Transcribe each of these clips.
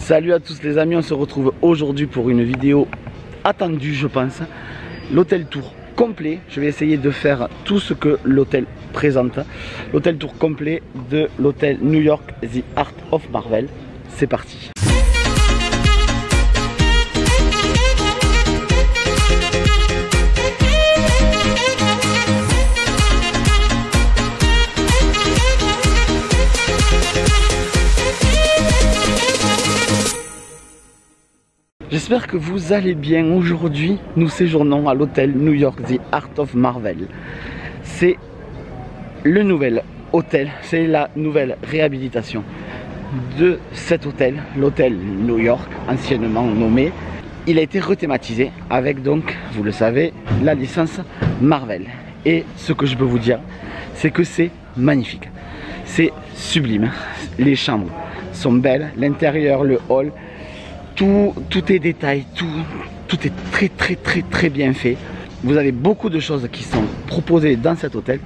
Salut à tous les amis, on se retrouve aujourd'hui pour une vidéo attendue je pense. L'hôtel tour complet, je vais essayer de faire tout ce que l'hôtel présente. L'hôtel tour complet de l'hôtel New York The Art of Marvel. C'est parti. J'espère que vous allez bien. Aujourd'hui, nous séjournons à l'hôtel New York The Art of Marvel. C'est le nouvel hôtel, c'est la nouvelle réhabilitation de cet hôtel, l'hôtel New York, anciennement nommé. Il a été rethématisé avec donc, vous le savez, la licence Marvel. Et ce que je peux vous dire, c'est que c'est magnifique. C'est sublime. Les chambres sont belles, l'intérieur, le hall. Tout est détaillé, tout est très bien fait. Vous avez beaucoup de choses qui sont proposées dans cet hôtel.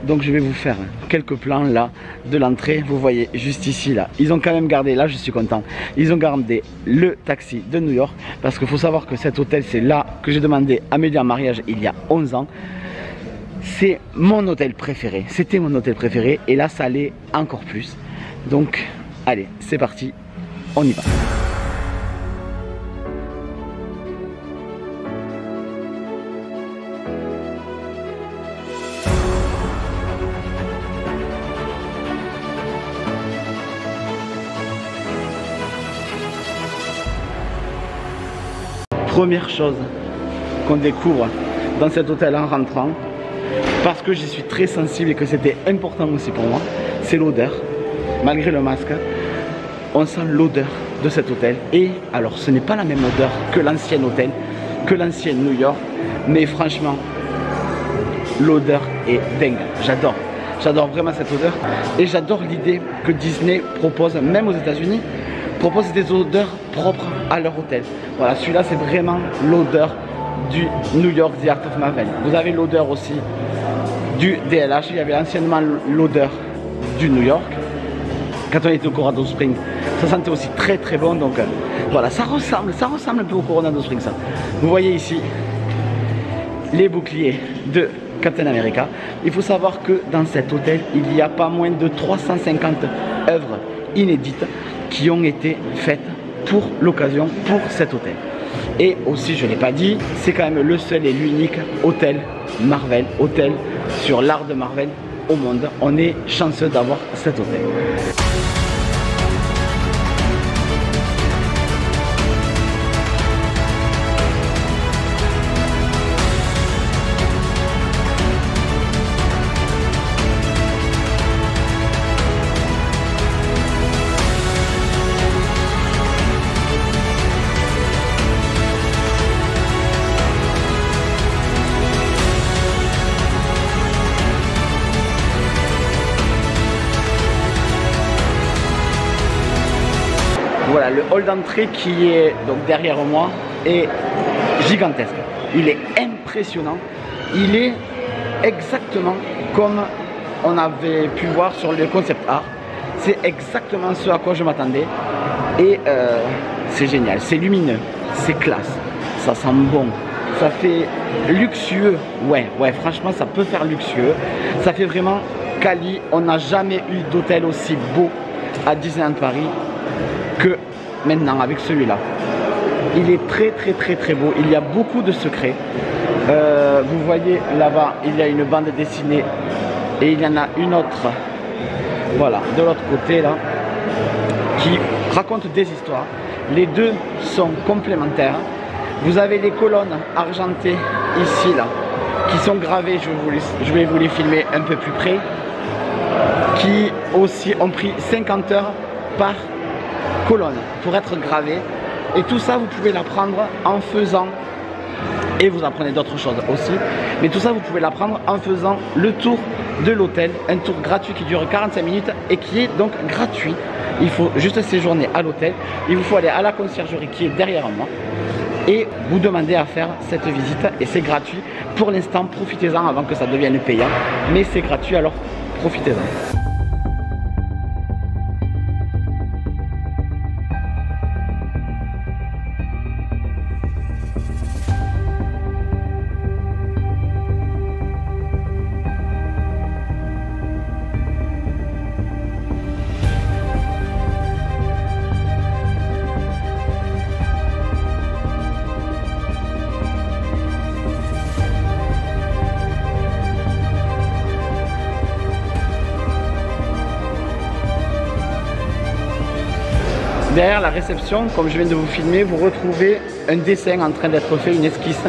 Donc je vais vous faire quelques plans là de l'entrée. Vous voyez juste ici là. Ils ont quand même gardé, là je suis content, ils ont gardé le taxi de New York. Parce qu'il faut savoir que cet hôtel, c'est là que j'ai demandé à Amélie en mariage il y a 11 ans. C'est mon hôtel préféré. C'était mon hôtel préféré. Et là ça l'est encore plus. Donc allez, c'est parti, on y va. Première chose qu'on découvre dans cet hôtel en rentrant, parce que j'y suis très sensible et que c'était important aussi pour moi, c'est l'odeur. Malgré le masque, on sent l'odeur de cet hôtel. Et alors ce n'est pas la même odeur que l'ancien hôtel, que l'ancien New York, mais franchement, l'odeur est dingue. J'adore vraiment cette odeur. Et j'adore l'idée que Disney propose, même aux États-Unis, propose des odeurs propres à leur hôtel. Voilà, celui-là c'est vraiment l'odeur du New York The Art of Marvel. Vous avez l'odeur aussi du DLH. Il y avait anciennement l'odeur du New York. Quand on était au Colorado Springs, ça sentait aussi très bon. Donc voilà, ça ressemble un peu au Colorado Springs ça. Vous voyez ici les boucliers de Captain America. Il faut savoir que dans cet hôtel, il y a pas moins de 350 œuvres inédites qui ont été faites pour l'occasion, pour cet hôtel. Et aussi, je ne l'ai pas dit, c'est quand même le seul et l'unique hôtel Marvel, hôtel sur l'art de Marvel au monde. On est chanceux d'avoir cet hôtel. Voilà, le hall d'entrée qui est donc derrière moi est gigantesque. Il est impressionnant. Il est exactement comme on avait pu voir sur le concept art. C'est exactement ce à quoi je m'attendais. Et c'est génial, c'est lumineux, c'est classe, ça sent bon, ça fait luxueux. Ouais, franchement ça peut faire luxueux. Ça fait vraiment quali. On n'a jamais eu d'hôtel aussi beau à Disneyland Paris que maintenant avec celui-là. Il est très beau. Il y a beaucoup de secrets. Vous voyez là-bas, il y a une bande dessinée et il y en a une autre, voilà, de l'autre côté là, qui raconte des histoires. Les deux sont complémentaires. Vous avez les colonnes argentées ici là, qui sont gravées. Je vais vous les filmer un peu plus près, qui aussi ont pris 50 heures par colonne pour être gravé. Et tout ça vous pouvez l'apprendre en faisant, et vous apprenez d'autres choses aussi, mais tout ça vous pouvez l'apprendre en faisant le tour de l'hôtel, un tour gratuit qui dure 45 minutes et qui est donc gratuit. Il faut juste séjourner à l'hôtel, il vous faut aller à la conciergerie qui est derrière moi et vous demander à faire cette visite, et c'est gratuit pour l'instant. Profitez-en avant que ça devienne payant, mais c'est gratuit, alors profitez-en. Derrière la réception, comme je viens de vous filmer, vous retrouvez un dessin en train d'être fait, une esquisse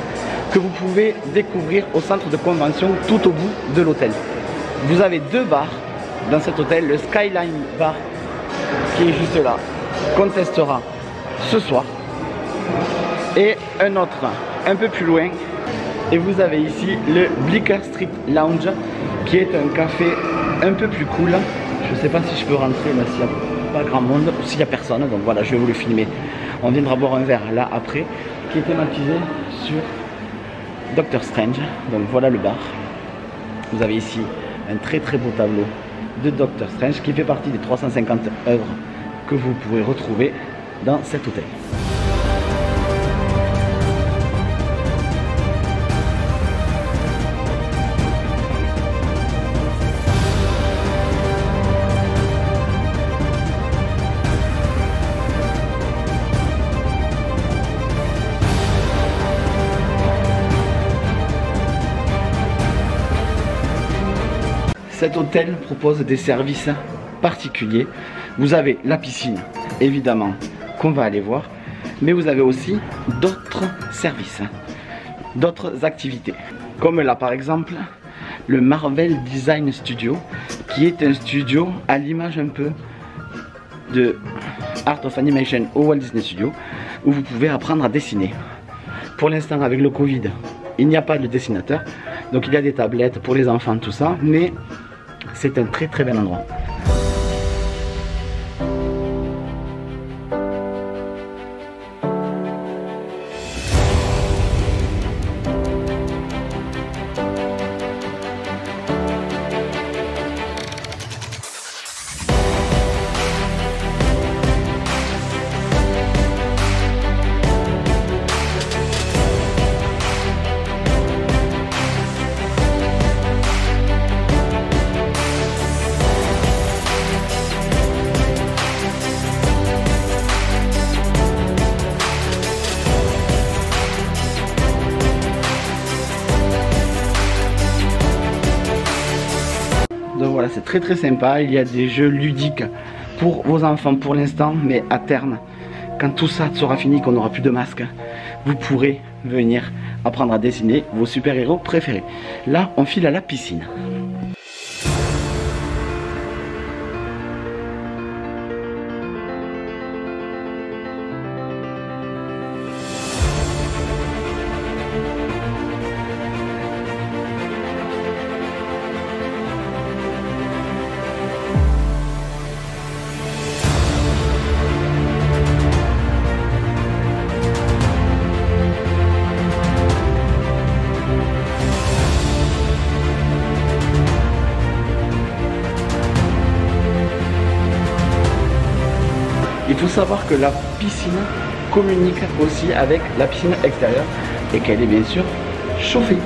que vous pouvez découvrir au centre de convention tout au bout de l'hôtel. Vous avez 2 bars dans cet hôtel, le Skyline Bar qui est juste là, qu'on testera ce soir, et un autre un peu plus loin, et vous avez ici le Bleecker Street Lounge qui est un café un peu plus cool. Je ne sais pas si je peux rentrer là s'il n'y a pas grand monde ou s'il n'y a personne, donc voilà, je vais vous le filmer. On viendra boire un verre là après, qui est thématisé sur Doctor Strange. Donc voilà le bar. Vous avez ici un très beau tableau de Doctor Strange qui fait partie des 350 œuvres que vous pourrez retrouver dans cet hôtel. Cet hôtel propose des services particuliers. Vous avez la piscine, évidemment, qu'on va aller voir, mais vous avez aussi d'autres services, d'autres activités. Comme là, par exemple, le Marvel Design Studio, qui est un studio à l'image un peu de Art of Animation au Walt Disney Studio, où vous pouvez apprendre à dessiner. Pour l'instant, avec le Covid, il n'y a pas de dessinateur, donc il y a des tablettes pour les enfants, tout ça, mais c'est un très bel endroit. Donc voilà, c'est très sympa. Il y a des jeux ludiques pour vos enfants pour l'instant, mais à terme, quand tout ça sera fini, qu'on n'aura plus de masques, vous pourrez venir apprendre à dessiner vos super-héros préférés. Là, on file à la piscine. Il faut savoir que la piscine communique aussi avec la piscine extérieure et qu'elle est bien sûr chauffée.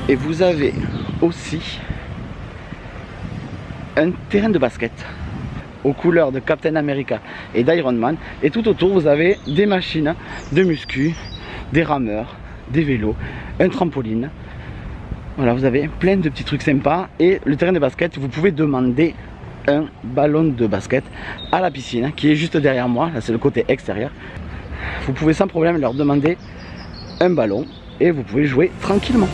Et vous avez aussi un terrain de basket aux couleurs de Captain America et d'Iron Man. Et tout autour, vous avez des machines de muscu, des rameurs, des vélos, un trampoline. Voilà, vous avez plein de petits trucs sympas. Et le terrain de basket, vous pouvez demander un ballon de basket à la piscine qui est juste derrière moi. Là, c'est le côté extérieur. Vous pouvez sans problème leur demander un ballon et vous pouvez jouer tranquillement.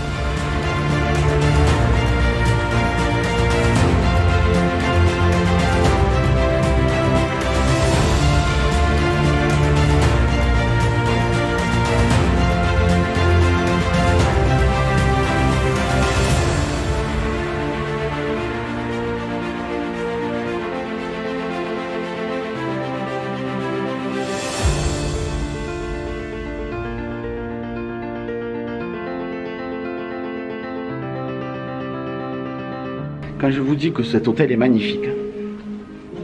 Quand je vous dis que cet hôtel est magnifique,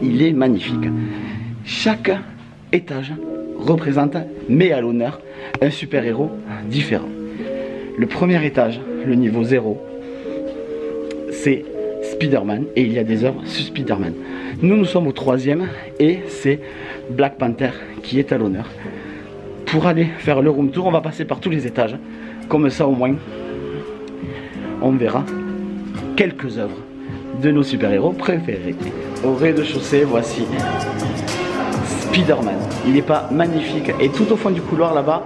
il est magnifique. Chaque étage représente, met à l'honneur, un super-héros différent. Le premier étage, le niveau 0, c'est Spider-Man et il y a des œuvres sur Spider-Man. Nous sommes au 3e et c'est Black Panther qui est à l'honneur. Pour aller faire le room tour, on va passer par tous les étages Comme ça au moins, on verra quelques œuvres de nos super-héros préférés. Au rez-de-chaussée, voici Spider-Man. Il n'est pas magnifique. Et tout au fond du couloir là-bas,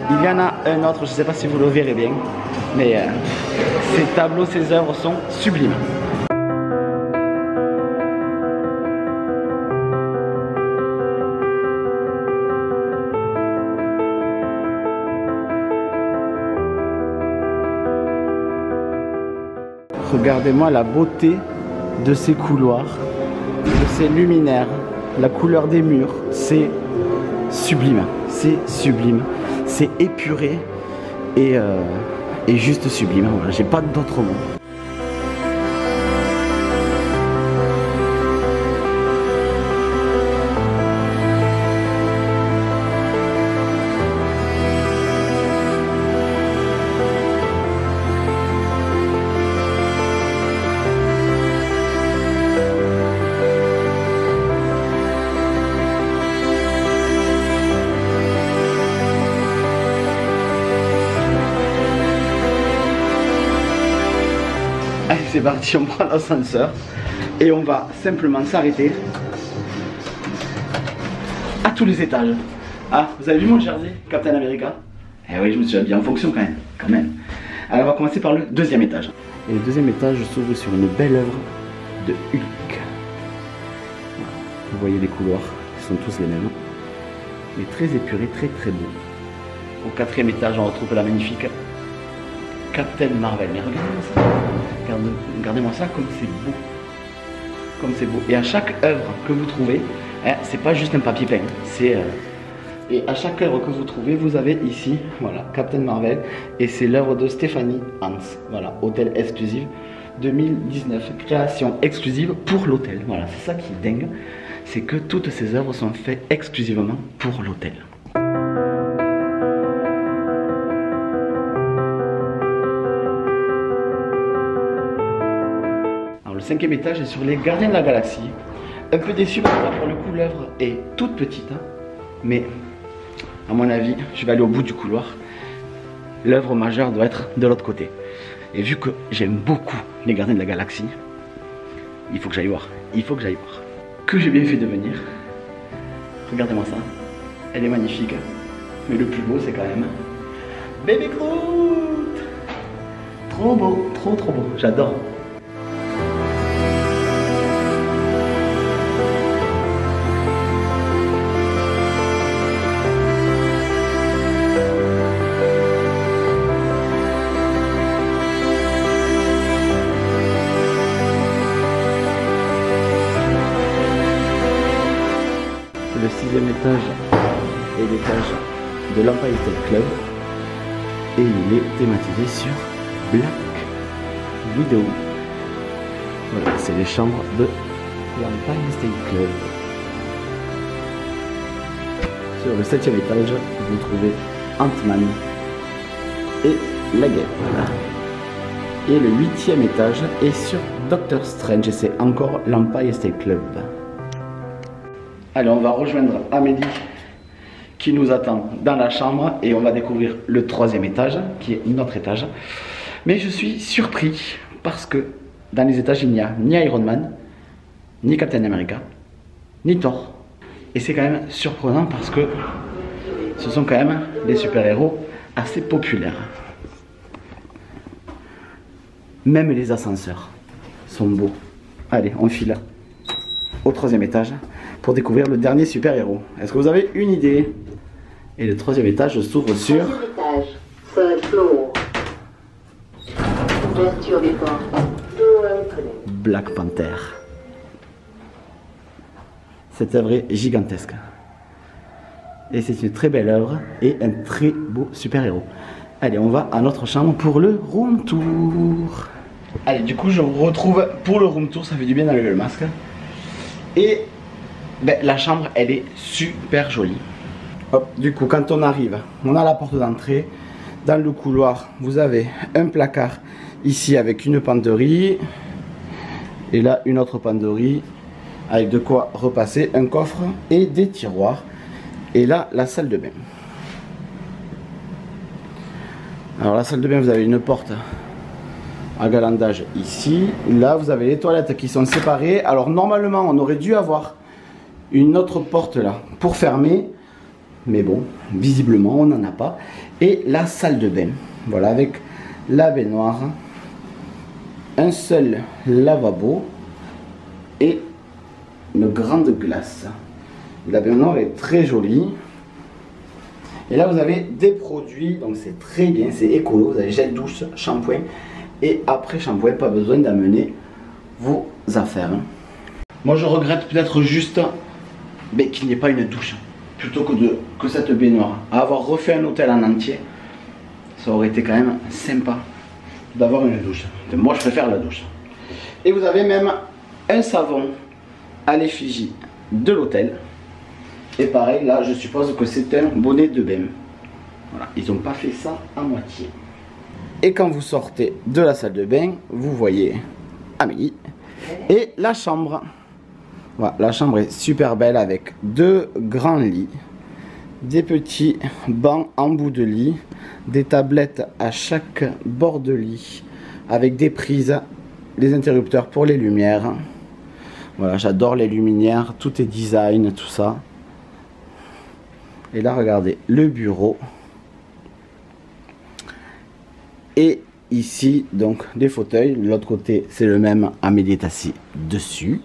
il y en a un autre, je ne sais pas si vous le verrez bien, mais ces tableaux, ces œuvres sont sublimes. Regardez-moi la beauté de ces couloirs, de ces luminaires, la couleur des murs, c'est sublime, c'est épuré et juste sublime. Voilà, j'ai pas d'autres mots. Allez, c'est parti, on prend l'ascenseur et on va simplement s'arrêter à tous les étages. Ah, vous avez vu mon jersey, Captain America? Eh oui, je me suis habillé en fonction quand même. Alors on va commencer par le deuxième étage. Et le deuxième étage s'ouvre sur une belle œuvre de Hulk. Voilà. Vous voyez les couloirs, ils sont tous les mêmes. Mais très épurés, très beau. Au quatrième étage, on retrouve la magnifique Captain Marvel. Mais regardez-moi ça. Regardez-moi ça comme c'est beau. Comme c'est beau. Et à chaque œuvre que vous trouvez, hein, c'est pas juste un papier peint. Et à chaque œuvre que vous trouvez, vous avez ici, voilà, Captain Marvel. Et c'est l'œuvre de Stephanie Hans. Voilà, hôtel exclusif 2019. Création exclusive pour l'hôtel. Voilà, c'est ça qui est dingue. C'est que toutes ces œuvres sont faites exclusivement pour l'hôtel. Le cinquième étage est sur les Gardiens de la Galaxie. Un peu déçu parce que pour le coup l'œuvre est toute petite, hein, mais à mon avis, je vais aller au bout du couloir. L'œuvre majeure doit être de l'autre côté. Et vu que j'aime beaucoup les Gardiens de la Galaxie, il faut que j'aille voir. Que j'ai bien fait de venir. Regardez-moi ça. Elle est magnifique. Mais le plus beau, c'est quand même Baby Groot. Trop beau, trop beau. J'adore. Le sixième étage est l'étage de l'Empire State Club et il est thématisé sur Black Widow. Voilà, c'est les chambres de l'Empire State Club. Sur le septième étage, vous trouvez Ant-Man et la guerre. Voilà. Et le huitième étage est sur Doctor Strange et c'est encore l'Empire State Club. Allez, on va rejoindre Amélie qui nous attend dans la chambre et on va découvrir le troisième étage qui est notre étage. Mais je suis surpris parce que dans les étages il n'y a ni Iron Man, ni Captain America, ni Thor. Et c'est quand même surprenant parce que ce sont quand même des super-héros assez populaires. Même les ascenseurs sont beaux. Allez, on file au troisième étage pour découvrir le dernier super-héros. Est-ce que vous avez une idée? Et le troisième étage s'ouvre sur Black Panther. Cette œuvre est gigantesque. Et c'est une très belle œuvre et un très beau super-héros. Allez, on va à notre chambre pour le room tour. Allez, du coup, je vous retrouve pour le room tour. Ça fait du bien d'enlever le masque. Et ben, la chambre, elle est super jolie. Hop, du coup, quand on arrive, on a la porte d'entrée. Dans le couloir, vous avez un placard ici avec une penderie. Et là, une autre penderie avec de quoi repasser, un coffre et des tiroirs. Et là, la salle de bain. Alors la salle de bain, vous avez une porte à galandage ici. Là, vous avez les toilettes qui sont séparées. Alors normalement, on aurait dû avoir une autre porte là pour fermer. Mais bon, visiblement, on n'en a pas. Et la salle de bain. Voilà, avec la baignoire. Un seul lavabo. Et une grande glace. La baignoire est très jolie. Et là, vous avez des produits. Donc c'est très bien, c'est écolo. Vous avez gel douche, shampoing. Et après shampoing, pas besoin d'amener vos affaires. Moi je regrette peut-être juste qu'il n'y ait pas une douche. Plutôt que cette baignoire. À avoir refait un hôtel en entier, ça aurait été quand même sympa d'avoir une douche. Moi je préfère la douche. Et vous avez même un savon à l'effigie de l'hôtel. Et pareil, là je suppose que c'est un bonnet de bain. Voilà, ils n'ont pas fait ça à moitié. Et quand vous sortez de la salle de bain, vous voyez Amélie et la chambre. Voilà, la chambre est super belle avec deux grands lits, des petits bancs en bout de lit, des tablettes à chaque bord de lit, avec des prises, des interrupteurs pour les lumières. Voilà, j'adore les luminaires, tout est design, tout ça. Et là, regardez, le bureau. Et ici, donc, des fauteuils. De l'autre côté, c'est le même. Amélie est assise dessus.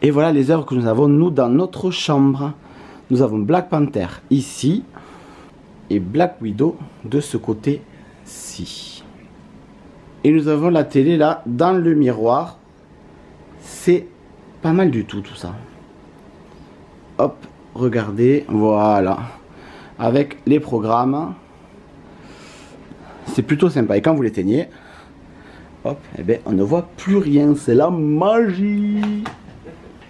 Et voilà les œuvres que nous avons, nous, dans notre chambre. Nous avons Black Panther ici. Et Black Widow de ce côté-ci. Et nous avons la télé, là, dans le miroir. C'est pas mal du tout, tout ça. Hop, regardez. Voilà. Avec les programmes. C'est plutôt sympa. Et quand vous l'éteignez, hop, eh ben, on ne voit plus rien. C'est la magie.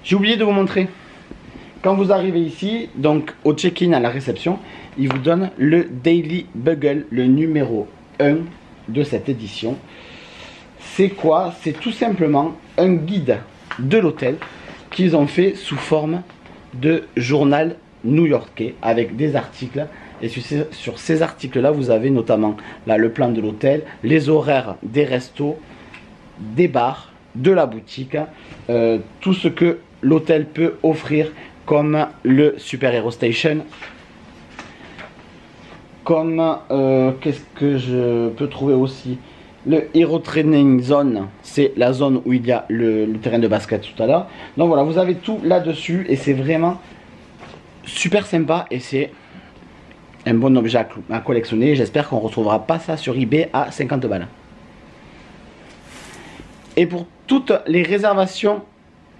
J'ai oublié de vous montrer. Quand vous arrivez ici, donc au check-in à la réception, il vous donne le Daily Bugle, le numéro 1 de cette édition. C'est quoi? C'est tout simplement un guide de l'hôtel qu'ils ont fait sous forme de journal new-yorkais avec des articles. Et sur ces articles-là, vous avez notamment là, le plan de l'hôtel, les horaires des restos, des bars, de la boutique, tout ce que l'hôtel peut offrir comme le Super Hero Station, comme, qu'est-ce que je peux trouver aussi, le Hero Training Zone, c'est la zone où il y a le terrain de basket tout à l'heure. Donc voilà, vous avez tout là-dessus et c'est vraiment super sympa et c'est un bon objet à collectionner. J'espère qu'on ne retrouvera pas ça sur eBay à 50 balles. Et pour toutes les réservations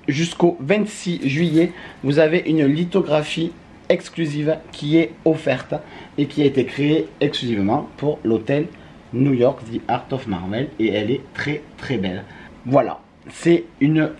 jusqu'au 26 juillet, vous avez une lithographie exclusive qui est offerte et qui a été créée exclusivement pour l'hôtel New York The Art of Marvel. Et elle est très très belle. Voilà, c'est une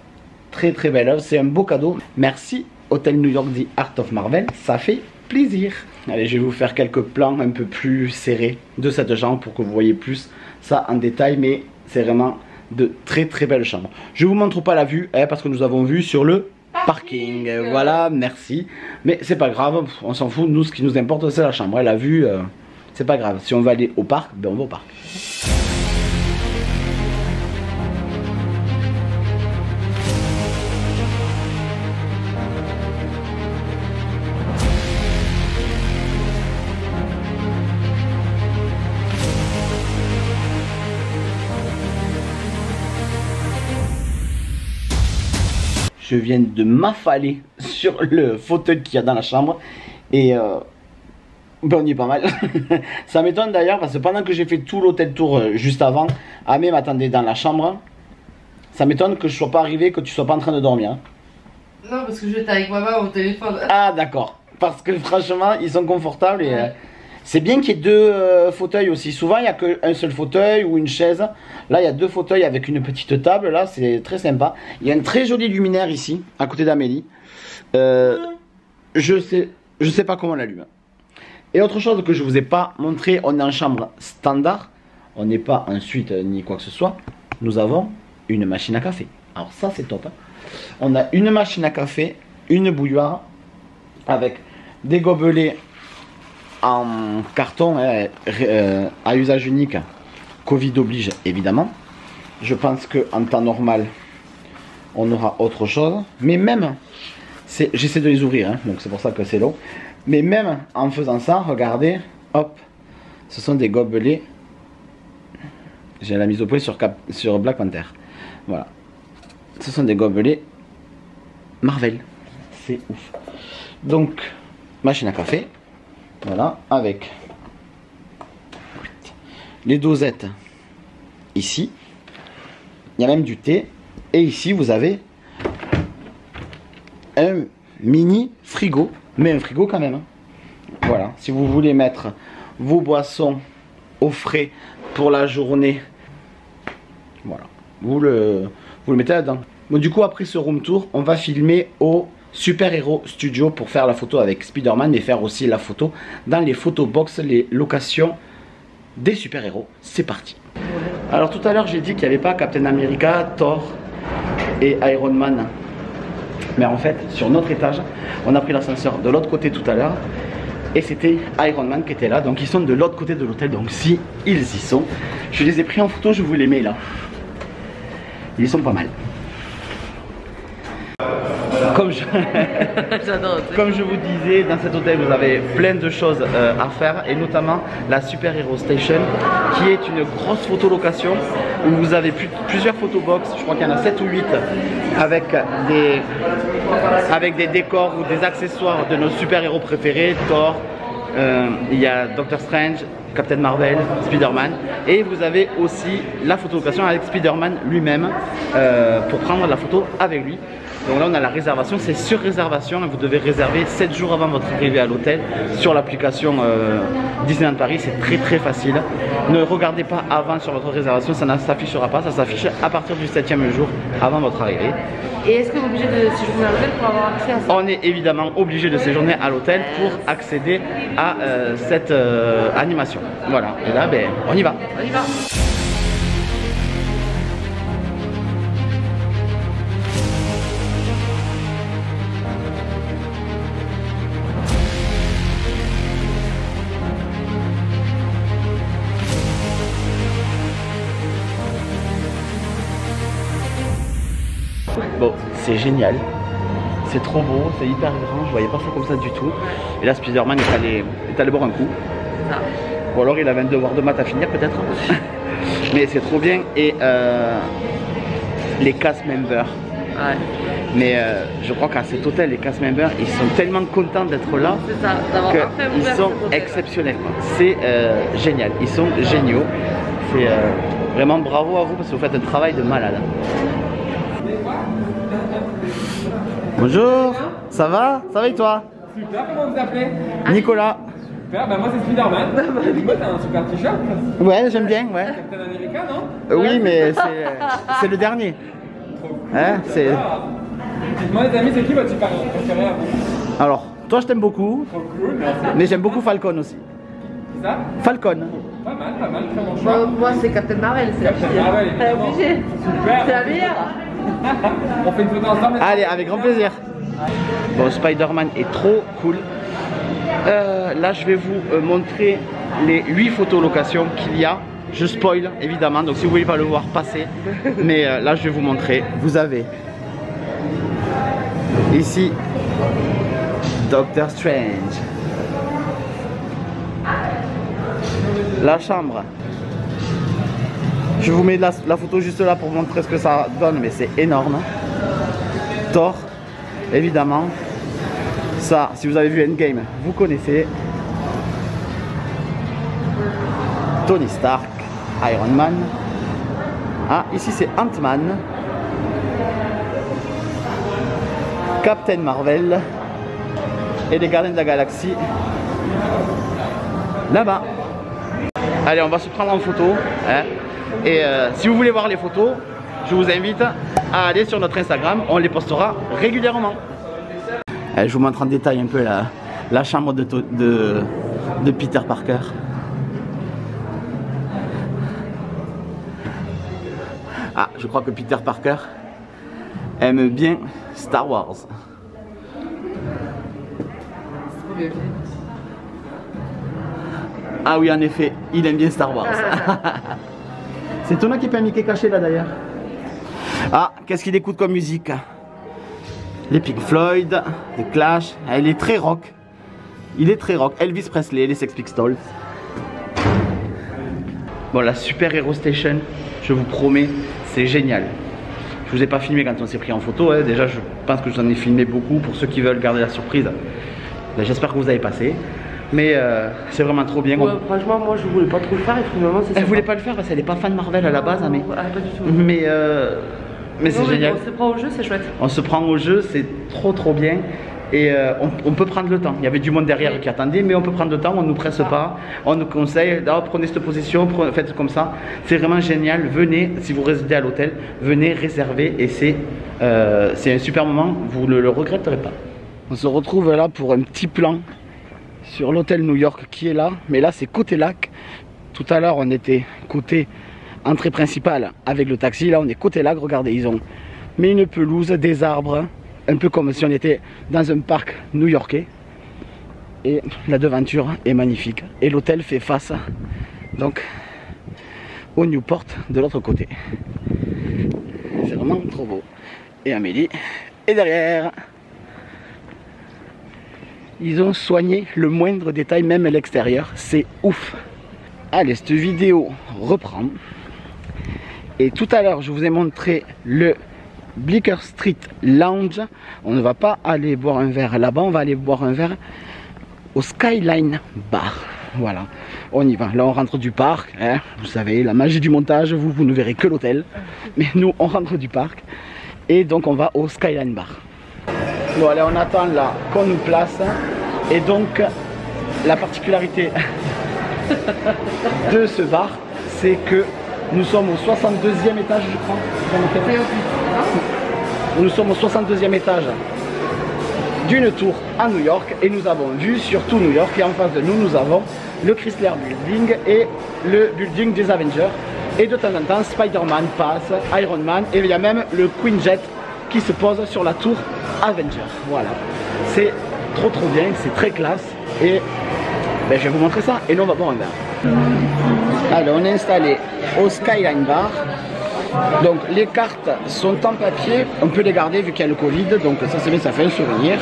très très belle œuvre. C'est un beau cadeau. Merci Hôtel New York The Art of Marvel, ça fait plaisir. Allez, je vais vous faire quelques plans un peu plus serrés de cette chambre pour que vous voyez plus ça en détail, mais c'est vraiment de très très belles chambres. Je vous montre pas la vue parce que nous avons vu sur le parking. Voilà, merci. Mais c'est pas grave, on s'en fout. Nous, ce qui nous importe, c'est la chambre. La vue, c'est pas grave. Si on va aller au parc, ben on va au parc. Je viens de m'affaler sur le fauteuil qu'il y a dans la chambre. Et ben on y est pas mal. Ça m'étonne d'ailleurs parce que pendant que j'ai fait tout l'hôtel tour juste avant, Amé m'attendait dans la chambre. Ça m'étonne que je sois pas arrivé, que tu sois pas en train de dormir. Non, parce que j'étais avec maman au téléphone. Ah d'accord. Parce que franchement, ils sont confortables et... c'est bien qu'il y ait deux fauteuils aussi. Souvent, il n'y a qu'un seul fauteuil ou une chaise. Là, il y a deux fauteuils avec une petite table. Là, c'est très sympa. Il y a un très joli luminaire ici, à côté d'Amélie. Je sais pas comment on l'allume. Et autre chose que je vous ai pas montré, on est en chambre standard. On n'est pas en suite ni quoi que ce soit. Nous avons une machine à café. Alors ça, c'est top. Hein. On a une machine à café, une bouilloire avec des gobelets en carton, hein, à usage unique, Covid oblige évidemment. Je pense qu'en temps normal, on aura autre chose. Mais même, j'essaie de les ouvrir, hein, donc c'est pour ça que c'est long. Mais même en faisant ça, regardez, hop, ce sont des gobelets. J'ai la mise au point sur Black Panther. Voilà. Ce sont des gobelets Marvel. C'est ouf. Donc, machine à café. Voilà, avec les dosettes ici. Il y a même du thé. Et ici, vous avez un mini frigo. Mais un frigo quand même. Hein. Voilà, si vous voulez mettre vos boissons au frais pour la journée, voilà, vous le mettez là-dedans. Bon, du coup, après ce room tour, on va filmer au Super Hero Studio pour faire la photo avec Spider-Man et faire aussi la photo dans les photobox, les locations des super-héros. C'est parti. Alors tout à l'heure, j'ai dit qu'il n'y avait pas Captain America, Thor et Iron Man. Mais en fait, sur notre étage, on a pris l'ascenseur de l'autre côté tout à l'heure. Et c'était Iron Man qui était là. Donc ils sont de l'autre côté de l'hôtel. Donc si ils y sont, je les ai pris en photo, je vous les mets là. Ils sont pas mal. Comme je vous disais, dans cet hôtel vous avez plein de choses à faire, et notamment la Super Hero Station qui est une grosse photolocation où vous avez plusieurs photobox, je crois qu'il y en a 7 ou 8 avec des décors ou des accessoires de nos super héros préférés, Thor, il y a Doctor Strange, Captain Marvel, Spider-Man, et vous avez aussi la photolocation avec Spider-Man lui-même pour prendre la photo avec lui. Donc là on a la réservation, c'est sur réservation et vous devez réserver 7 jours avant votre arrivée à l'hôtel sur l'application Disneyland Paris, c'est très facile. Ne regardez pas avant sur votre réservation, ça ne s'affichera pas, ça s'affiche à partir du 7e jour avant votre arrivée. Et est-ce que vous êtes obligé de séjourner à l'hôtel pour avoir accès à ça? On est évidemment obligé de séjourner à l'hôtel pour accéder à cette animation. Voilà, et là ben, on y va. On y va. Bon, c'est génial, c'est trop beau, c'est hyper grand, je voyais pas ça comme ça du tout. Et là Spider-Man est allé boire un coup. Ah. Ou alors il avait un devoir de maths à finir peut-être. Mais c'est trop bien. Et les cast members. Ouais. Mais je crois qu'à cet hôtel, les cast members, ils sont tellement contents d'être là. C'est ça, d'avoir enfin ils ouvert sont cet hôtel. exceptionnels. C'est génial, ils sont géniaux. C'est vraiment bravo à vous parce que vous faites un travail de malade. Bonjour, ça va? Ça va et toi? Super, comment vous appelez? Nicolas. Super, bah moi c'est Spider-Man. Dis-moi, t'as un super t-shirt? Ouais, j'aime bien, ouais. Captain America, non? Oui, mais c'est le dernier. Hein, c'est... Dites-moi les amis, c'est qui votre super-héros préféré à vous? Alors, toi je t'aime beaucoup, Trop cool, merci. mais j'aime beaucoup Falcon aussi. C'est ça? Falcon. Pas mal, très bon choix. Moi c'est Captain Marvel, c'est la Captain meilleure. Marvel, Elle est évidemment. obligée. Super. C'est la meilleure. On fait une photo ensemble? Allez, avec grand plaisir. Bon, Spider-Man est trop cool. Là, je vais vous montrer les 8 photolocations qu'il y a. Je spoil, évidemment, donc si vous voulez pas le voir, passez. Mais là, je vais vous montrer. Vous avez ici Doctor Strange. La chambre. Je vous mets la photo juste là pour montrer ce que ça donne, mais c'est énorme. Thor, évidemment. Ça, si vous avez vu Endgame, vous connaissez. Tony Stark, Iron Man. Ah, ici c'est Ant-Man. Captain Marvel. Et les Gardiens de la Galaxie. Là-bas. Allez, on va se prendre en photo. Hein. Et si vous voulez voir les photos, je vous invite à aller sur notre Instagram. On les postera régulièrement. Allez, je vous montre en détail un peu la chambre de Peter Parker. Ah, je crois que Peter Parker aime bien Star Wars. Ah oui, en effet, il aime bien Star Wars. C'est toi qui fait un Mickey caché là d'ailleurs. Ah, qu'est-ce qu'il écoute comme musique? Les Pink Floyd, The Clash. Il est très rock. Il est très rock. Elvis Presley, les Sex Pistols. Bon, la Super Hero Station, je vous promets, c'est génial. Je vous ai pas filmé quand on s'est pris en photo. Hein. Déjà, je pense que j'en ai filmé beaucoup pour ceux qui veulent garder la surprise. J'espère que vous avez passé. Mais c'est vraiment trop bien. Ouais, franchement, moi je voulais pas trop le faire et finalement c'est. Elle voulait pas le faire parce qu'elle n'est pas fan Marvel à la base. Hein, mais pas du tout. Mais c'est génial. On se prend au jeu, c'est chouette. On se prend au jeu, c'est trop bien. Et on peut prendre le temps. Il y avait du monde derrière qui attendait, mais on peut prendre le temps, on ne nous presse pas, on nous conseille, prenez cette position, faites comme ça. C'est vraiment génial. Venez, si vous résidez à l'hôtel, venez réserver et c'est un super moment, vous ne le regretterez pas. On se retrouve là pour un petit plan sur l'hôtel New York qui est là, mais là c'est côté lac. Tout à l'heure on était côté entrée principale avec le taxi, là on est côté lac. Regardez, ils ont mis une pelouse, des arbres, un peu comme si on était dans un parc new-yorkais. Et la devanture est magnifique. Et l'hôtel fait face donc au Newport de l'autre côté. C'est vraiment trop beau. Et Amélie est derrière. Ils ont soigné le moindre détail, même à l'extérieur. C'est ouf. Allez, cette vidéo reprend. Et tout à l'heure, je vous ai montré le Bleecker Street Lounge. On ne va pas aller boire un verre là-bas, on va aller boire un verre au Skyline Bar. Voilà, on y va. Là, on rentre du parc. Hein. Vous savez, la magie du montage, vous ne verrez que l'hôtel. Mais nous, on rentre du parc. Et donc, on va au Skyline Bar. Bon, allez, on attend là qu'on nous place. Et donc, la particularité de ce bar, c'est que nous sommes au 62e étage, je crois. Nous sommes au 62e étage d'une tour à New York et nous avons vu sur tout New York. Et en face de nous, nous avons le Chrysler Building et le Building des Avengers. Et de temps en temps, Spider-Man passe, Iron Man, et il y a même le Queen Jet qui se pose sur la tour Avenger. Voilà, c'est trop bien, c'est très classe. Et ben, je vais vous montrer ça et nous on va boire un verre. Alors on est installé au Skyline Bar. Donc les cartes sont en papier, on peut les garder vu qu'il y a le Covid, donc ça c'est bien, ça fait un souvenir.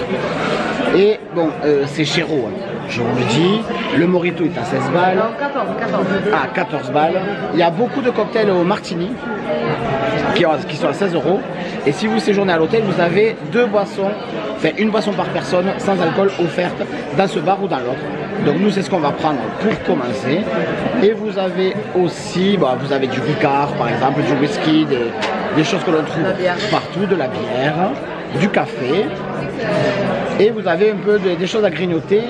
Et bon, c'est chéro, hein. Je vous le dis, le Mojito est à 16 balles. 14. Ah, 14 balles. Il y a beaucoup de cocktails au martini qui sont à 16 €. Et si vous séjournez à l'hôtel, vous avez deux boissons, enfin une boisson par personne sans alcool offerte dans ce bar ou dans l'autre. Donc nous c'est ce qu'on va prendre pour commencer. Et vous avez aussi, bah, vous avez du Ricard par exemple, du whisky, des choses que l'on trouve partout, de la bière, du café. Et vous avez un peu des choses à grignoter.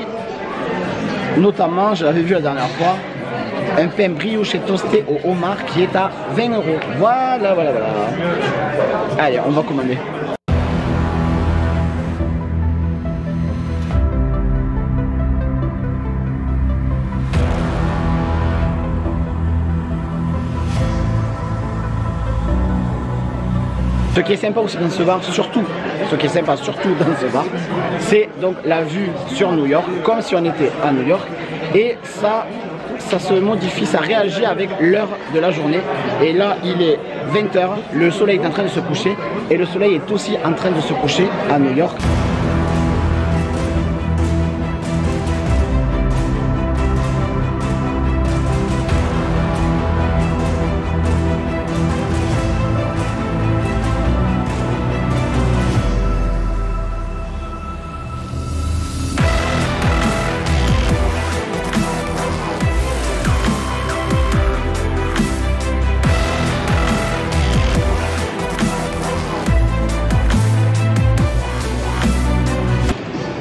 Notamment, je l'avais vu la dernière fois, un pain brioché toasté au homard qui est à 20 €. Voilà. Allez, on va commander. Ce qui est sympa aussi dans ce bar, surtout dans ce bar, c'est donc la vue sur New York, comme si on était à New York. Et ça se modifie, ça réagit avec l'heure de la journée. Et là, il est 20 h, le soleil est en train de se coucher. Et le soleil est aussi en train de se coucher à New York.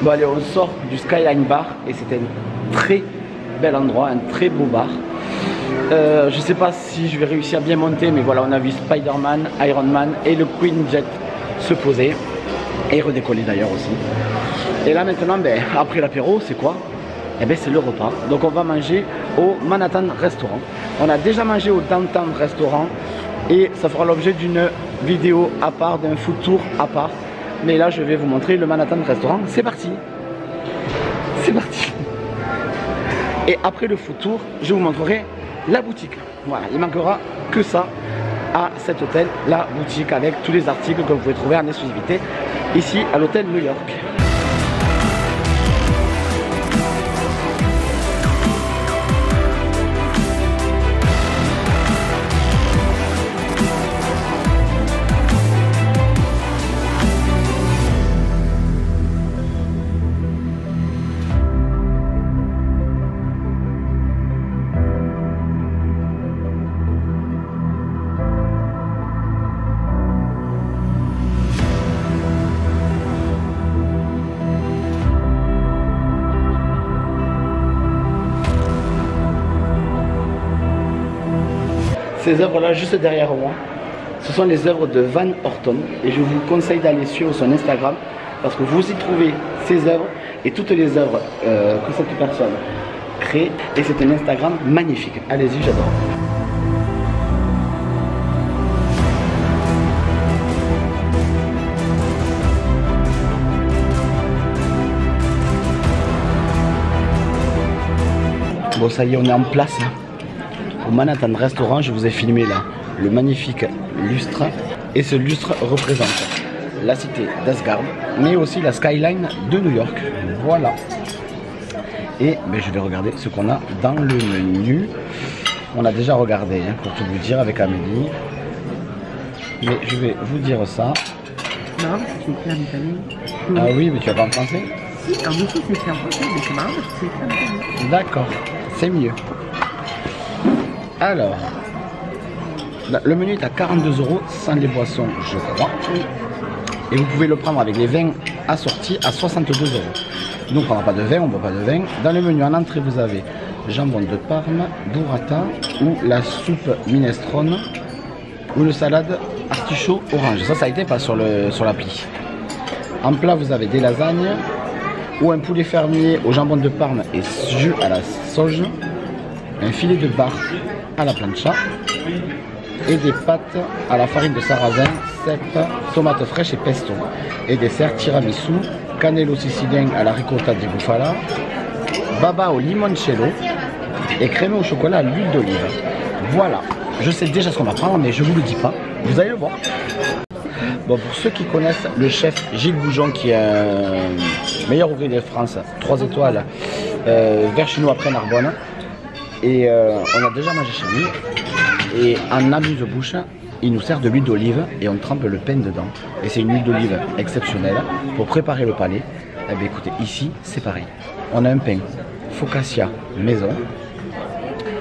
Bon allez, on sort du Skyline Bar et c'est un très bel endroit, un très beau bar. Je sais pas si je vais réussir à bien monter, mais voilà, on a vu Spider-Man, Iron Man et le Queen Jet se poser et redécoller d'ailleurs aussi. Et là maintenant, ben, après l'apéro, c'est quoi? Eh ben, c'est le repas. Donc on va manger au Manhattan Restaurant. On a déjà mangé au Downtown Restaurant et ça fera l'objet d'une vidéo à part, d'un food tour à part. Mais là je vais vous montrer le Manhattan Restaurant. C'est parti. C'est parti. Et après le food tour, je vous montrerai la boutique. Voilà, il manquera que ça à cet hôtel, la boutique avec tous les articles que vous pouvez trouver en exclusivité ici à l'hôtel New York. Ces œuvres-là, juste derrière moi, ce sont les œuvres de Van Horton et je vous conseille d'aller suivre son Instagram parce que vous y trouvez ses œuvres et toutes les œuvres que cette personne crée et c'est un Instagram magnifique. Allez-y, j'adore. Bon, ça y est, on est en place. Au Manhattan Restaurant, je vous ai filmé là le magnifique lustre et ce lustre représente la cité d'Asgard mais aussi la skyline de New York. Voilà. Et ben, je vais regarder ce qu'on a dans le menu. On a déjà regardé hein, pour tout vous dire avec Amélie, mais je vais vous dire ça. Non, c'est écrit en italien. Ah oui, mais tu vas pas en français? Si, en dessous c'est écrit en français, mais c'est marrant parce que c'est écrit en italien. D'accord, c'est mieux. Alors, le menu est à 42 € sans les boissons, je crois. Et vous pouvez le prendre avec les vins assortis à 62 €. Nous, on ne prendra pas de vin, on ne boit pas de vin. Dans le menu, en entrée, vous avez jambon de Parme, burrata ou la soupe minestrone ou une salade artichaut orange. Ça a été pas sur l'appli. En plat, vous avez des lasagnes ou un poulet fermier au jambon de Parme et jus à la sauge, un filet de bar à la plancha et des pâtes à la farine de sarrasin, cèpe, tomates fraîches et pesto. Et dessert tiramisu, cannello sicilien à la ricotta di bufala, baba au limoncello et crémé au chocolat à l'huile d'olive. Voilà, je sais déjà ce qu'on va prendre mais je vous le dis pas, vous allez le voir. Bon, pour ceux qui connaissent le chef Gilles Goujon qui est meilleur ouvrier de France, 3 étoiles, vers chez nous après Narbonne. Et on a déjà mangé chez lui et en amuse-bouche il nous sert de l'huile d'olive et on trempe le pain dedans et c'est une huile d'olive exceptionnelle pour préparer le palais. Et bien écoutez, ici c'est pareil, on a un pain focaccia maison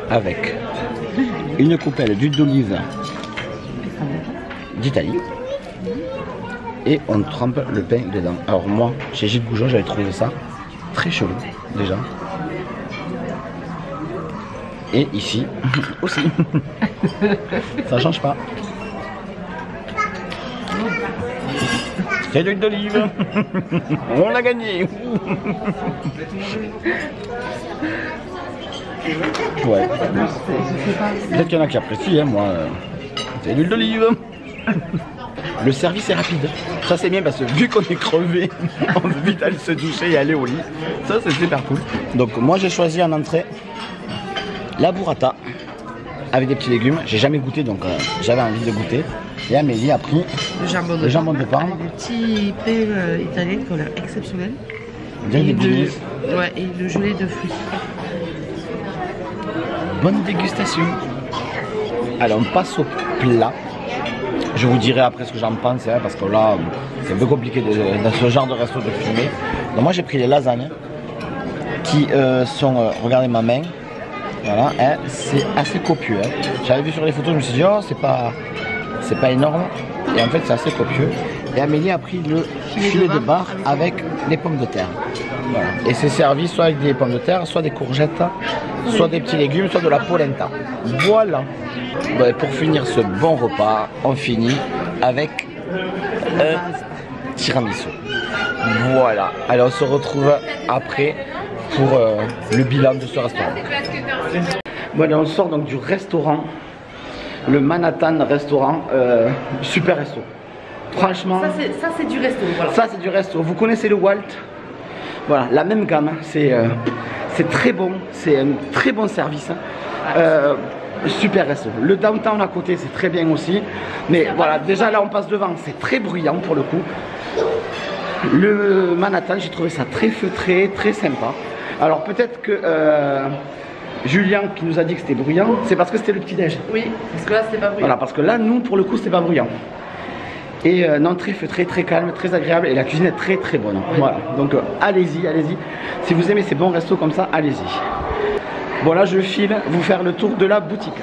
avec une coupelle d'huile d'olive d'Italie et on trempe le pain dedans. Alors moi chez Gilles Goujon j'avais trouvé ça très chelou déjà. Et ici aussi. Ça change pas. C'est de l'huile d'olive. On l'a gagné. Ouais. Peut-être qu'il y en a qui apprécient, hein, moi. C'est de l'huile d'olive. Le service est rapide. Ça c'est bien parce que vu qu'on est crevé, on veut vite aller se doucher et aller au lit. Ça c'est super cool. Donc moi j'ai choisi en entrée la burrata avec des petits légumes. J'ai jamais goûté donc j'avais envie de goûter. Et Amélie a pris le jambon de Parme. Avec des petits pains italiens qui ont l'air exceptionnels. Et le gelé de fruits. Bonne dégustation. Alors on passe au plat. Je vous dirai après ce que j'en pense hein, parce que là c'est un peu compliqué dans ce genre de resto de fumer. Donc moi j'ai pris les lasagnes qui sont, regardez ma main. Voilà, hein, c'est assez copieux. Hein. J'avais vu sur les photos, je me suis dit, oh, c'est pas énorme. Et en fait, c'est assez copieux. Et Amélie a pris le filet de bar avec des pommes de terre. Voilà. Et c'est servi soit avec des pommes de terre, soit des courgettes, soit des petits légumes, soit de la polenta. Voilà. Bon, pour finir ce bon repas, on finit avec un tiramisu. Voilà. Alors, on se retrouve après pour le bilan de ce restaurant. Voilà, on sort donc du restaurant, le Manhattan Restaurant, super resto. Franchement, ça c'est du resto. Voilà. Ça c'est du resto. Vous connaissez le Walt? Voilà, la même gamme. C'est c'est très bon, c'est un très bon service. Super resto. Le downtown à côté, c'est très bien aussi. Mais voilà, déjà là, on passe devant, c'est très bruyant pour le coup. Le Manhattan, j'ai trouvé ça très feutré, très sympa. Alors peut-être que Julien qui nous a dit que c'était bruyant, c'est parce que c'était le petit-déj. Oui, parce que là, c'était pas bruyant. Voilà, parce que là, nous, pour le coup, c'était pas bruyant. Et non, très feutré, très calme, très agréable. Et la cuisine est très très bonne. Oui. Voilà, donc allez-y, allez-y. Si vous aimez ces bons restos comme ça, allez-y. Bon, là, je file vous faire le tour de la boutique.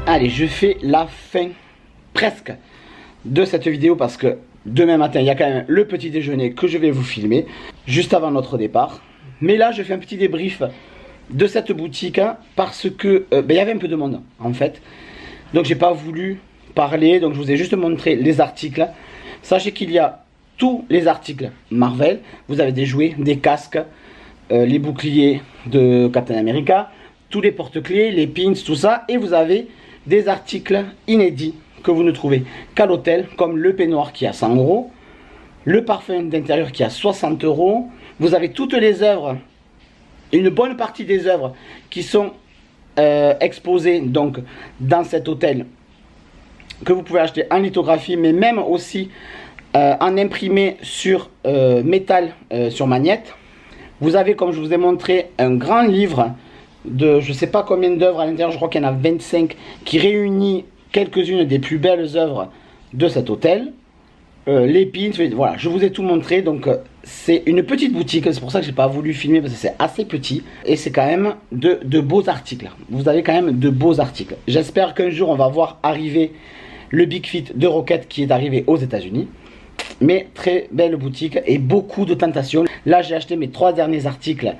Allez, je fais la fin presque de cette vidéo parce que demain matin, il y a quand même le petit déjeuner que je vais vous filmer juste avant notre départ. Mais là, je fais un petit débrief de cette boutique parce que il y avait un peu de monde en fait. Donc, j'ai pas voulu parler. Donc, je vous ai juste montré les articles. Sachez qu'il y a tous les articles Marvel. Vous avez des jouets, des casques, les boucliers de Captain America, tous les porte-clés, les pins, tout ça. Et vous avez des articles inédits que vous ne trouvez qu'à l'hôtel, comme le peignoir qui a 100 €, le parfum d'intérieur qui a 60 €. Vous avez toutes les œuvres, une bonne partie des œuvres qui sont exposées donc dans cet hôtel, que vous pouvez acheter en lithographie, mais même aussi en imprimé sur métal, sur magnète. Vous avez, comme je vous ai montré, un grand livre de je sais pas combien d'œuvres à l'intérieur, je crois qu'il y en a 25, qui réunit quelques-unes des plus belles œuvres de cet hôtel. Les pins, voilà, je vous ai tout montré. Donc c'est une petite boutique, c'est pour ça que j'ai pas voulu filmer parce que c'est assez petit. Et c'est quand même de beaux articles. Vous avez quand même de beaux articles. J'espère qu'un jour on va voir arriver le Big Fit de Rocket qui est arrivé aux États-Unis. Mais très belle boutique et beaucoup de tentations. Là j'ai acheté mes 3 derniers articles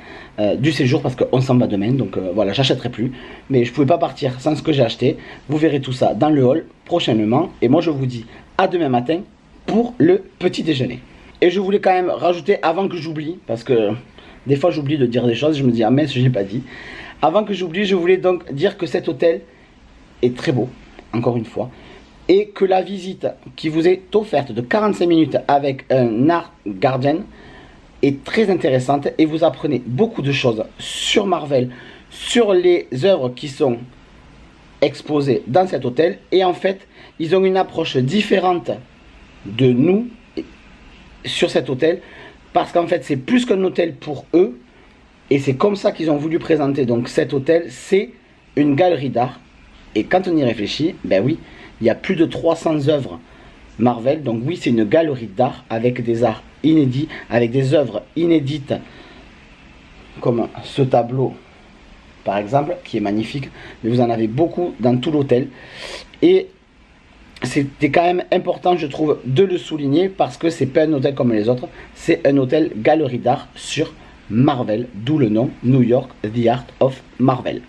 du séjour parce qu'on s'en va demain. Donc voilà, j'achèterai plus. Mais je pouvais pas partir sans ce que j'ai acheté. Vous verrez tout ça dans le hall prochainement. Et moi je vous dis à demain matin pour le petit déjeuner. Et je voulais quand même rajouter avant que j'oublie, parce que des fois j'oublie de dire des choses. Je me dis ah mince, je n'ai pas dit. Avant que j'oublie, je voulais donc dire que cet hôtel est très beau, encore une fois. Et que la visite qui vous est offerte de 45 minutes avec un art garden est très intéressante et vous apprenez beaucoup de choses sur Marvel, sur les œuvres qui sont exposées dans cet hôtel. Et en fait, ils ont une approche différente de nous sur cet hôtel parce qu'en fait, c'est plus qu'un hôtel pour eux et c'est comme ça qu'ils ont voulu présenter. Donc cet hôtel, c'est une galerie d'art et quand on y réfléchit, ben oui, il y a plus de 300 œuvres Marvel. Donc oui, c'est une galerie d'art avec des arts inédits, avec des œuvres inédites comme ce tableau par exemple, qui est magnifique. Mais vous en avez beaucoup dans tout l'hôtel. Et c'était quand même important, je trouve, de le souligner parce que c'est pas un hôtel comme les autres. C'est un hôtel galerie d'art sur Marvel, d'où le nom New York, The Art of Marvel.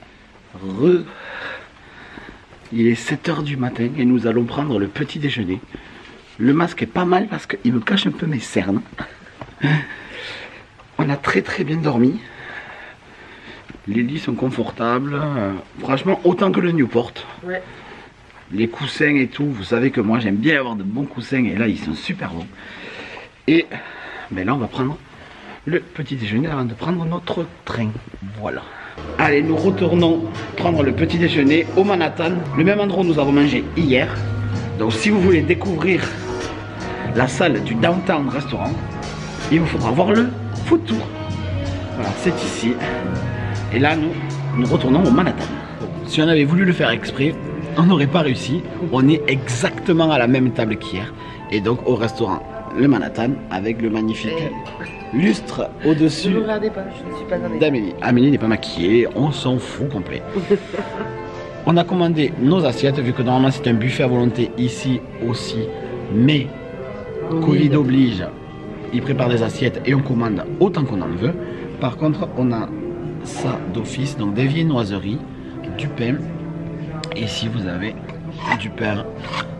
Il est 7 h du matin et nous allons prendre le petit déjeuner. Le masque est pas mal parce qu'il me cache un peu mes cernes. On a très bien dormi. Les lits sont confortables. Franchement, autant que le Newport. Ouais. Les coussins et tout, vous savez que moi j'aime bien avoir de bons coussins et là ils sont super bons. Et ben là on va prendre le petit déjeuner avant de prendre notre train. Voilà. Allez, nous retournons prendre le petit déjeuner au Manhattan, le même endroit où nous avons mangé hier. Donc si vous voulez découvrir la salle du Downtown Restaurant, il vous faudra voir le food tour. Voilà, c'est ici. Et là nous retournons au Manhattan. Si on avait voulu le faire exprès, on n'aurait pas réussi. On est exactement à la même table qu'hier. Et donc au restaurant le Manhattan avec le magnifique lustre au-dessus. Ne regardez pas, je ne suis pas d'Amélie. Amélie n'est pas maquillée, on s'en fout complet. On a commandé nos assiettes, vu que normalement c'est un buffet à volonté ici aussi. Mais Covid oblige, ils préparent des assiettes et on commande autant qu'on en veut. Par contre, on a ça d'office, donc des viennoiseries, du pain. Et si vous avez du pain,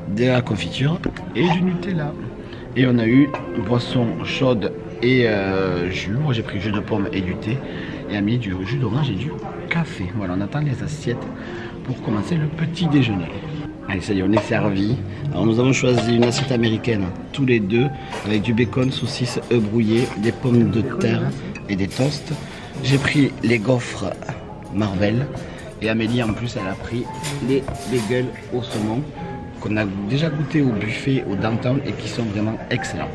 de la confiture et du Nutella. Et on a eu une boisson chaude et jus. Moi j'ai pris jus de pomme et du thé. Et Amélie du jus d'orange et du café. Voilà, on attend les assiettes pour commencer le petit déjeuner. Allez, ça y est, on est servi. Alors nous avons choisi une assiette américaine, tous les deux, avec du bacon, saucisses, œufs brouillés, des pommes de terre et des toasts. J'ai pris les gaufres Marvel. Et Amélie en plus elle a pris les bagels au saumon qu'on a déjà goûté au buffet au downtown et qui sont vraiment excellents.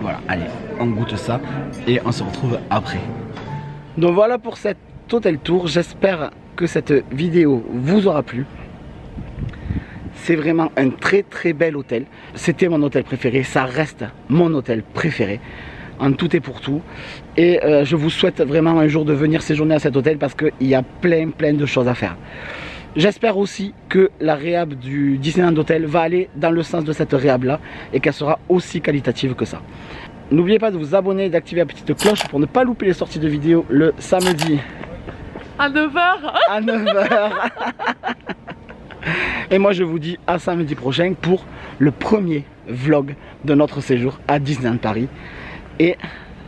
Voilà, allez, on goûte ça et on se retrouve après. Donc voilà pour cet hôtel tour, j'espère que cette vidéo vous aura plu. C'est vraiment un très bel hôtel. C'était mon hôtel préféré, ça reste mon hôtel préféré. En tout et pour tout. Et je vous souhaite vraiment un jour de venir séjourner à cet hôtel parce qu'il y a plein de choses à faire. J'espère aussi que la réhab du Disneyland Hotel va aller dans le sens de cette réhab là et qu'elle sera aussi qualitative que ça. N'oubliez pas de vous abonner et d'activer la petite cloche pour ne pas louper les sorties de vidéos le samedi à 9 h. À 9 h. Et moi je vous dis à samedi prochain pour le premier vlog de notre séjour à Disneyland Paris. Et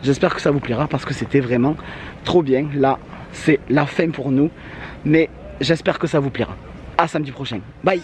j'espère que ça vous plaira parce que c'était vraiment trop bien. Là, c'est la fin pour nous. Mais j'espère que ça vous plaira. À samedi prochain. Bye.